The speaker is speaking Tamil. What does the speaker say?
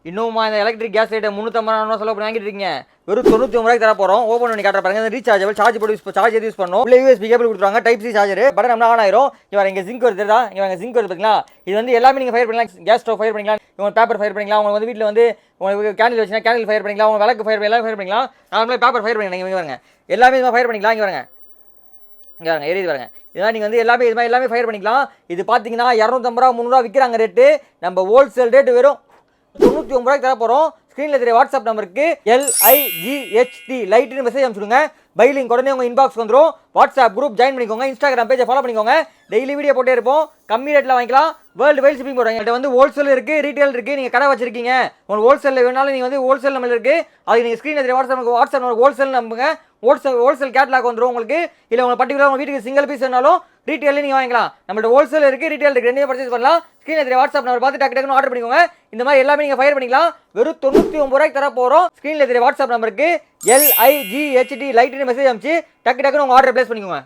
இன்னுமா இந்த எலக்ட்ரிக் கேஸ் ரேட்டை 350 செலவு பண்ணி வாங்கிட்டு இருக்கீங்க. வெறும் 99 ரூபாய்க்கு தர போகிறோம். ஓப்பன் பண்ணி காட்டுற பாருங்க. ரீசார்ஜபிள் சார்ஜ் போட்டு சார்ஜ் யூஸ் பண்ணணும். இல்லை யூஎஸ்பி கேபிள் கொடுத்துருவாங்க. டைப் சி சார்ஜர் பட் நம்ம ஆன் ஆயிரும். இங்கே ஜிங்க் வருதுதா, இங்கே ஜிங்க் வருது பார்த்தீங்களா. இது வந்து எல்லாமே நீங்கள் ஃபயர் பண்ணலாம். கேஸ் ஸ்டவ் ஃபயர் பண்ணிக்கலாம், உங்கள் பேப்பர் ஃபயர் பண்ணிக்கலாம். உங்களுக்கு வந்து வீட்டில் வந்து உங்களுக்கு கேண்டில் வச்சுனா கேண்டில் ஃபயர் பண்ணிக்கலாம், உங்கள் விளக்கு ஃபயர் பண்ணலாம், ஃபயர் பண்ணிக்கலாம். நார்மலாக பேப்பர் ஃபயர் பண்ணிக்கலாம். இங்கே வருங்க எல்லாமே இதுமாதிரி ஃபயர் பண்ணிக்கலாம். இங்கே வருங்க எரியுது பாருங்க. இதெல்லாம் நீங்கள் வந்து எல்லாமே ஃபயர் பண்ணிக்கலாம். இது பார்த்தீங்கன்னா 250 ரூபா 300 விற்கிறாங்க ரேட்டு. நம்ம ஹோல்சேல் ரேட்டு வெறும் 99 ரூபாய்க்கு தர போகிறோம். ஸ்க்ரீனில் தெரிய வாட்ஸ்அப் நம்பருக்கு LIGHT லைட்னு மெசேஜ் அனுப்பிச்சுடுங்க. பைலிங் உடனே உங்கள் இன்பாக்ஸ் வந்துடும். வாட்ஸ்அப் குரூப் ஜாயின் பண்ணிக்கோங்க. இன்ஸ்டாகிராம் பேஜை ஃபாலோ பண்ணிக்கோங்க. டெய்லி வீடியோ போட்டே இருப்போம். கம்மி ரேட்டில் வாங்கிக்கலாம். வேர்ல்டு வைட் ஷிப்பிங் போடுறாங்க. என்கிட்ட வந்து ஹோல்சேல் இருக்குது, ரீட்டைல் இருக்குது. நீங்கள் கடை வச்சிருக்கீங்க, உங்களுக்கு ஹோல்சேலில் வேணாலும் நீங்கள் வந்து ஹோல்சேல் நம்பர் இருக்குது. அது நீங்கள் ஸ்க்ரீனில் தெரிய வாட்ஸ்அப் நம்பர் ஹோல்சேல் நம்புங்க. ஹோல்சேல் கேட்லாக் வந்துடும் உங்களுக்கு. இல்லை உங்கள் பர்டிகுலர் உங்கள் வீட்டுக்கு சிங்கிள் பீஸ் வேணாலும் ரீட்டைலே நீங்கள் வாங்கிக்கலாம். நம்மள்ட்ட ஹோல்சேல் இருக்குது, ரீட்டைல் இருக்குது, ரெண்டுமே பர்ச்சேஸ் பண்ணலாம். ஸ்க்ரீனில் தெரிய வாட்ஸ்அப் நம்பர் பார்த்து டக்குனு ஆர்டர் பண்ணிக்கோங்க. இந்த மாதிரி எல்லாமே நீங்கள் ஃபயர் பண்ணிக்கலாம். வெறும் 99 ரூபாய்க்கு தர போகிறோம். ஸ்க்ரீனில் தெரிய வாட்ஸ்அப் நம்பருக்கு LIGHT லைட்னு மெசேஜ் அனுப்பிச்சு டக்குனு உங்கள் ஆர்டர் பிளேஸ் பண்ணிக்கோங்க.